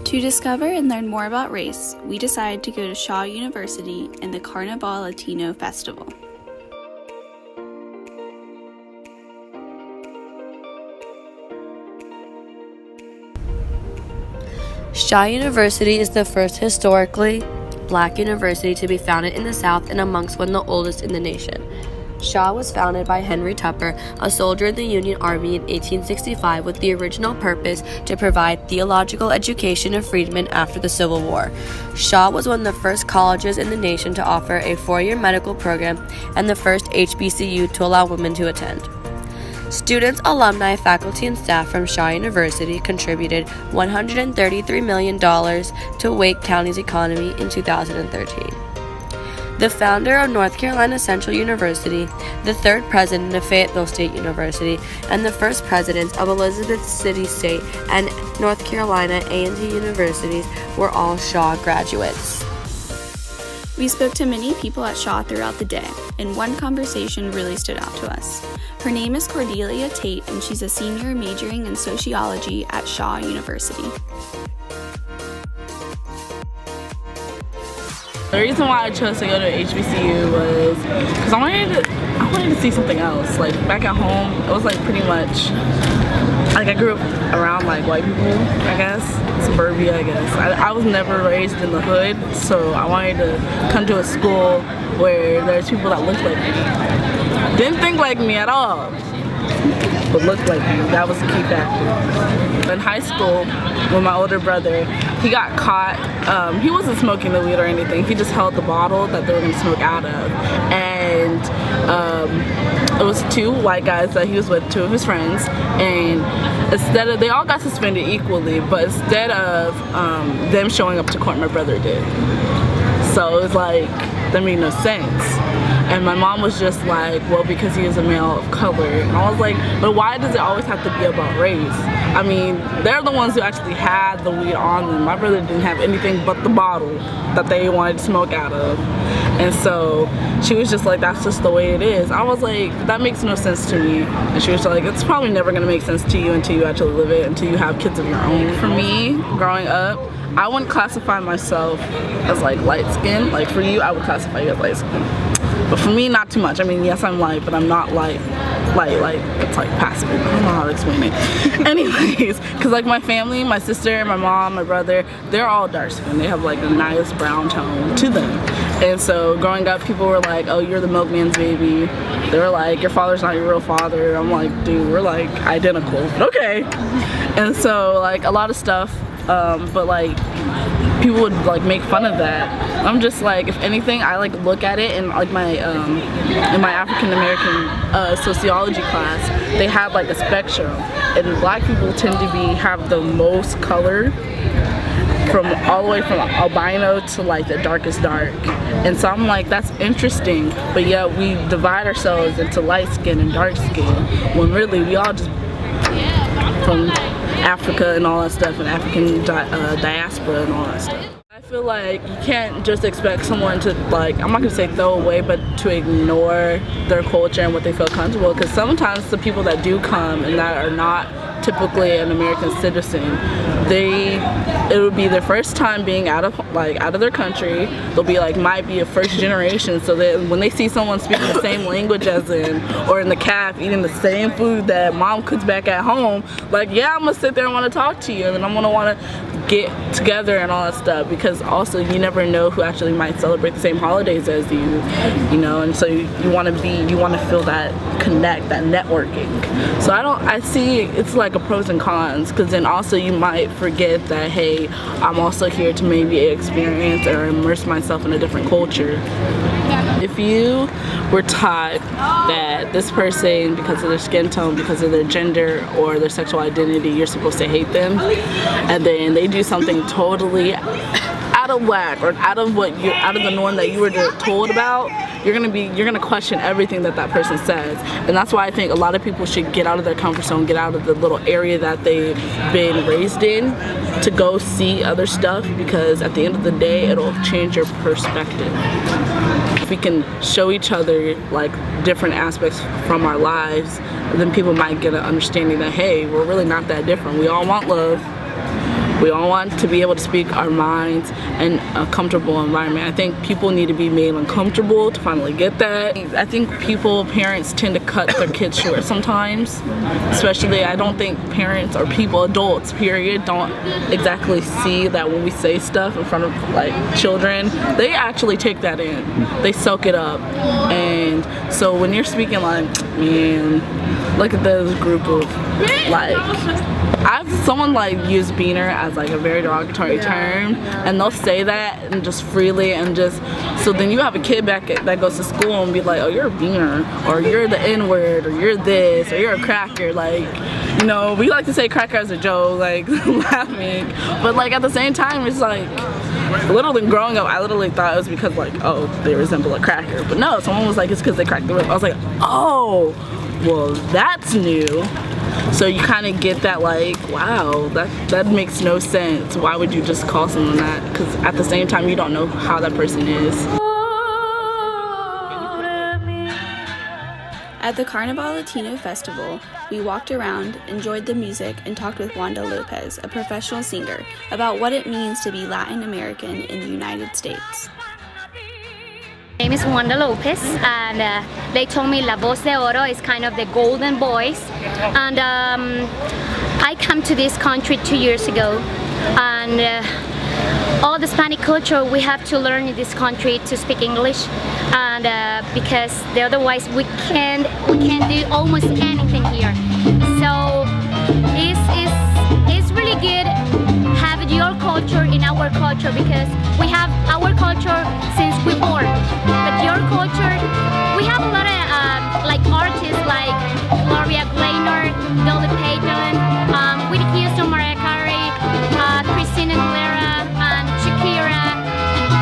To discover and learn more about race, we decided to go to Shaw University and the Carnaval Latino Festival. Shaw University is the first historically Black university to be founded in the South and amongst one of the oldest in the nation. Shaw was founded by Henry Tupper, a soldier in the Union Army in 1865 with the original purpose to provide theological education to freedmen after the Civil War. Shaw was one of the first colleges in the nation to offer a 4-year medical program and the first HBCU to allow women to attend. Students, alumni, faculty, and staff from Shaw University contributed $133 million to Wake County's economy in 2013. The founder of North Carolina Central University, the third president of Fayetteville State University, and the first presidents of Elizabeth City State and North Carolina A&T universities were all Shaw graduates. We spoke to many people at Shaw throughout the day, and one conversation really stood out to us. Her name is Cordelia Tate, and she's a senior majoring in sociology at Shaw University. The reason why I chose to go to HBCU was because I wanted to see something else. Like back at home, it was like pretty much like I grew up around like white people, I guess, suburbia, I guess. I was never raised in the hood, so I wanted to come to a school where there's people that looked like me. Didn't think like me at all, but looked like me. That was a key factor. In high school, with my older brother, he got caught. He wasn't smoking the weed or anything. He just held the bottle that they were going to smoke out of. And it was 2 white guys that he was with, 2 of his friends. And they all got suspended equally, but instead of them showing up to court, my brother did. So it was like, that made no sense. And my mom was just like, well, because he is a male of color. And I was like, but why does it always have to be about race? I mean, they're the ones who actually had the weed on them. My brother didn't have anything but the bottle that they wanted to smoke out of. And so she was just like, that's just the way it is. I was like, that makes no sense to me. And she was like, it's probably never gonna make sense to you until you actually live it, until you have kids of your own. For me, growing up, I wouldn't classify myself as like light skinned. Like for you, I would classify you as light skinned. But for me, not too much. I mean, yes, I'm light, but I'm not light, it's like passive. I don't know how to explain it. Anyways, because like my family, my sister, my mom, my brother, they're all dark skinned. They have like a nice brown tone to them. And so growing up, people were like, oh, you're the milkman's baby. They were like, your father's not your real father. I'm like, dude, we're like identical. Okay. And so like a lot of stuff, but like people would like make fun of that. I'm just like, if anything, I like look at it and like my in my African American sociology class, they had like a spectrum, and Black people tend to have the most color, from all the way from albino to like the darkest dark. And so I'm like, that's interesting, but yet we divide ourselves into light skin and dark skin, when really we all just from Africa and all that stuff, and African diaspora and all that stuff. I feel like you can't just expect someone to, like, I'm not gonna say throw away, but to ignore their culture and what they feel comfortable, because sometimes the people that do come and that are not typically an American citizen, it would be their first time being out of their country. They'll be like, might be a first generation, so that when they see someone speaking the same language as them, or in the caf eating the same food that mom cooks back at home, like, yeah, I'm gonna sit there and want to talk to you, and then I'm gonna want to get together and all that stuff, because also you never know who actually might celebrate the same holidays as you, know, and so you want to feel that connect, that networking. So I see it's like a pros and cons, because then also you might forget that, hey, I'm also here to maybe experience or immerse myself in a different culture. If you were taught that this person, because of their skin tone, because of their gender or their sexual identity, you're supposed to hate them, and then they do something totally out of whack or out of the norm that you were told about, you're gonna question everything that person says. And that's why I think a lot of people should get out of their comfort zone, get out of the little area that they've been raised in, to go see other stuff, because at the end of the day, it'll change your perspective. If we can show each other like different aspects from our lives, then people might get an understanding that, hey, we're really not that different. We all want love. We all want to be able to speak our minds in a comfortable environment. I think people need to be made uncomfortable to finally get that. I think parents tend to cut their kids short sometimes. Especially, I don't think parents or people, adults, period, don't exactly see that when we say stuff in front of like children, they actually take that in. They soak it up. And so when you're speaking like, man, look at this group of like, someone like used beaner as like a very derogatory term, and they'll say that and just freely, and just so then you have a kid that goes to school and be like, oh, you're a beaner, or you're the N-word, or you're this, or you're a cracker. Like, you know, we like to say cracker as a joke, like laughing, but like at the same time it's like, literally growing up, I literally thought it was because like, oh, they resemble a cracker, but no, someone was like, it's because they cracked the whip. I was like, oh, well, that's new. So you kind of get that like, wow, that makes no sense. Why would you just call someone that? Because at the same time, you don't know how that person is. At the Carnival Latino Festival, we walked around, enjoyed the music, and talked with Wanda Lopez, a professional singer, about what it means to be Latin American in the United States. My name is Wanda Lopez, and they told me La Voz de Oro is kind of the golden voice. And I came to this country 2 years ago, and all the Hispanic culture we have to learn in this country to speak English, and because otherwise we can't do almost anything here. So it's really good having your culture in our culture, because we have our culture since we're born. But your culture, we have a lot of like artists like Gloria Gaynor, Dolly Parton, Whitney Houston, Mariah Carey, Christina Aguilera, and Shakira.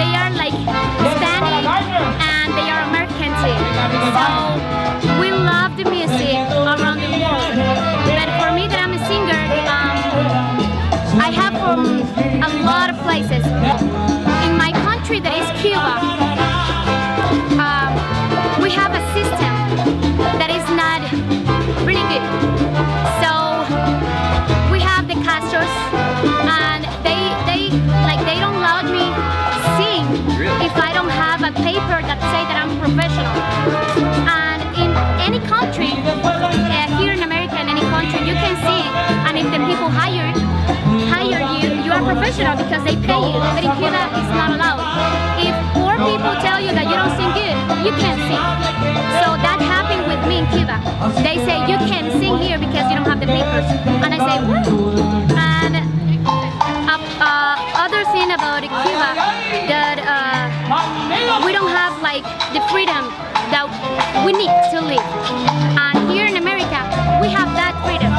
They are like Hispanic and they are American too. So we love the music around the world. But for me, that I'm a singer, I have from a lot of places. In my country, that is Cuba, we have a system that is not really good. So we have the Castros, and they don't allow me sing if I don't have a paper that say that I'm professional. And in any country, here in America, in any country, you can sing, and if the people hire you, you are professional because they pay you. But in Cuba, it's not allowed. If poor people tell you that you don't sing good, you can't sing. So that happened with me in Cuba. They say you can't sing here because you don't have the papers, and I say what? And other thing about Cuba, that we don't have like the freedom that we need to live. And here in America, we have that freedom.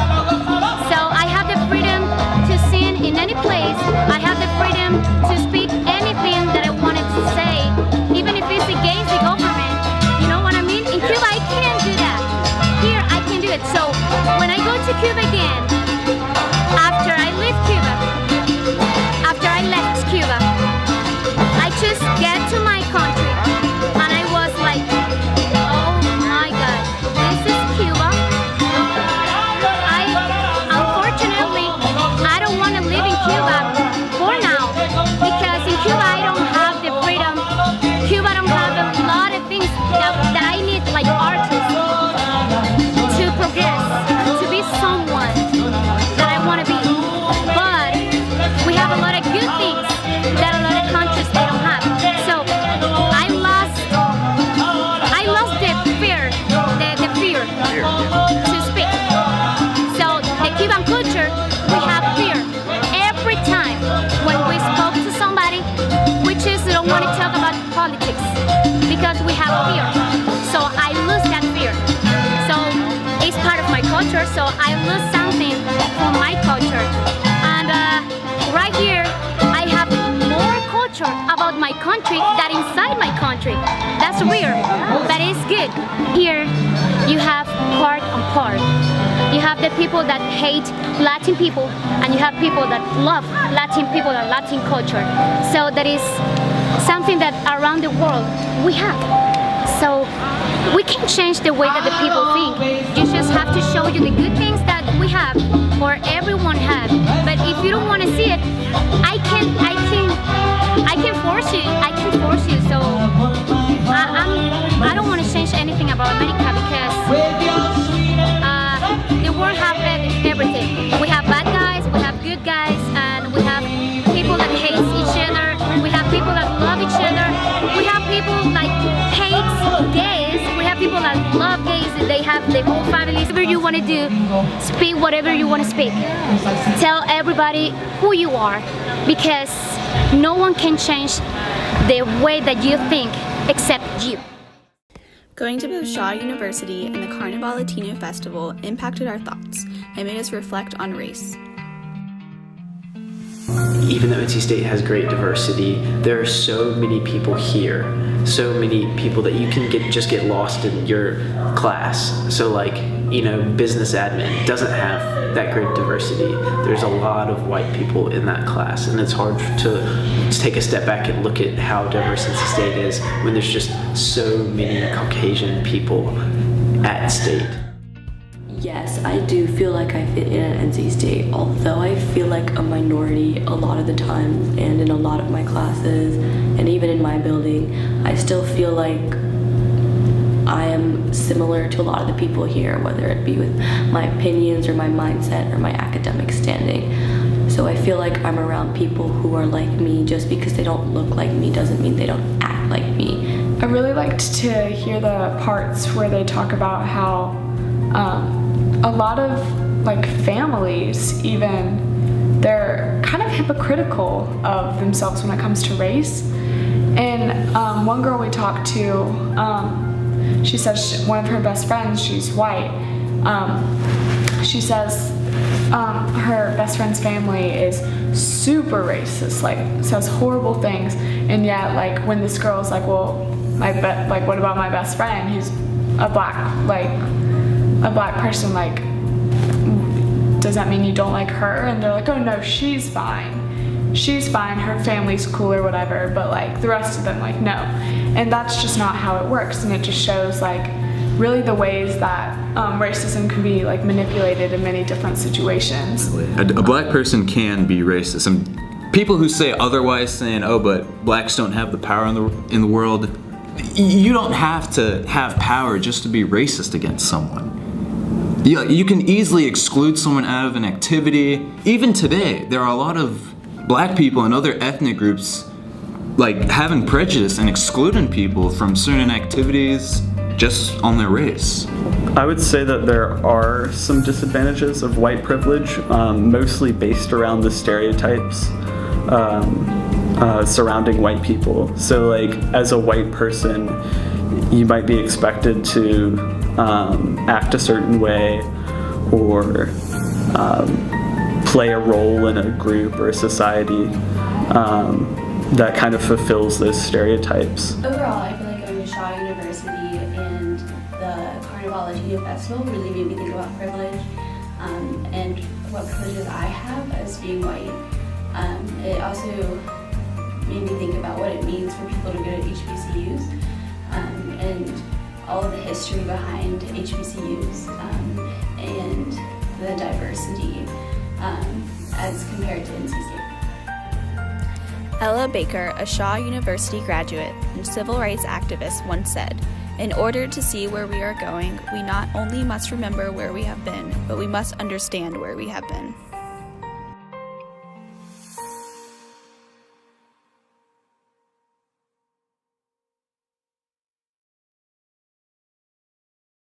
So I have the freedom to sing in any place. I have the freedom to speak anything that I wanted to say, even if it's against the government. You know what I mean? In Cuba, I can't do that. Here, I can do it. So when I go to Cuba again, after I left Cuba, I just get to my country, and I was like, oh my God, this is Cuba. Unfortunately, I don't want to live in Cuba for now, because in Cuba I don't have the freedom. Cuba don't have a lot of things that I need, like artists, to progress, to be someone that I want to be. But we have a lot of good things that a lot of countries they don't have. So I lost the fear to speak. So the Cuban culture, we have fear every time when we spoke to somebody. We just don't want to talk about politics because we have fear. So I lose that fear. So it's part of my culture. So I lose something from my culture. And right here, I have more culture about my country than inside my country. That's weird, but it's good. Here, you have part and part. You have the people that hate Latin people, and you have people that love Latin people and Latin culture. So that is something that around the world we have. So we can change the way that the people think. You just have to show you the good things that we have, or everyone has. But if if you don't want to see it, I can force you. So I don't want to change anything about America because the world have everything. We have bad guys, we have good guys, and we have people that hate each other. We have people that love each other. We have people like hate gays. We have people that love gays and they have their whole families. Whatever you want to do, speak whatever you want to speak. Tell everybody who you are because no one can change the way that you think except you. Going to both Shaw University and the Carnaval Latino Festival impacted our thoughts and made us reflect on race. Even though NC State has great diversity, there are so many people here, so many people that you can just get lost in your class. So like, business admin doesn't have that great diversity. There's a lot of white people in that class, and it's hard to take a step back and look at how diverse NC State is when there's just so many Caucasian people at State. Yes, I do feel like I fit in at NC State, although I feel like a minority a lot of the times and in a lot of my classes and even in my building. I still feel like I am similar to a lot of the people here, whether it be with my opinions or my mindset or my academic standing. So I feel like I'm around people who are like me. Just because they don't look like me doesn't mean they don't act like me. I really liked to hear the parts where they talk about how a lot of families even, they're kind of hypocritical of themselves when it comes to race. And one girl we talked to, she says one of her best friends, she's white, she says her best friend's family is super racist, says horrible things, and yet when this girl's like, well, what about my best friend? He's a black person, does that mean you don't like her? And they're like, oh no, she's fine, her family's cool or whatever, but the rest of them, no. And that's just not how it works, and it just shows really the ways that racism can be manipulated in many different situations. A black person can be racist. And people who say otherwise, saying, oh, but blacks don't have the power in the world, you don't have to have power just to be racist against someone. You can easily exclude someone out of an activity. Even today, there are a lot of black people and other ethnic groups having prejudice and excluding people from certain activities just on their race. I would say that there are some disadvantages of white privilege, mostly based around the stereotypes surrounding white people. So as a white person, you might be expected to act a certain way or play a role in a group or a society that kind of fulfills those stereotypes. Overall, I feel like going to Shaw University and the Carnaval Latino Festival really made me think about privilege and what privileges I have as being white. It also made me think about what it means for people to go to HBCUs and all of the history behind HBCUs and the diversity as compared to NC State. Ella Baker, a Shaw University graduate and civil rights activist, once said, "In order to see where we are going, we not only must remember where we have been, but we must understand where we have been."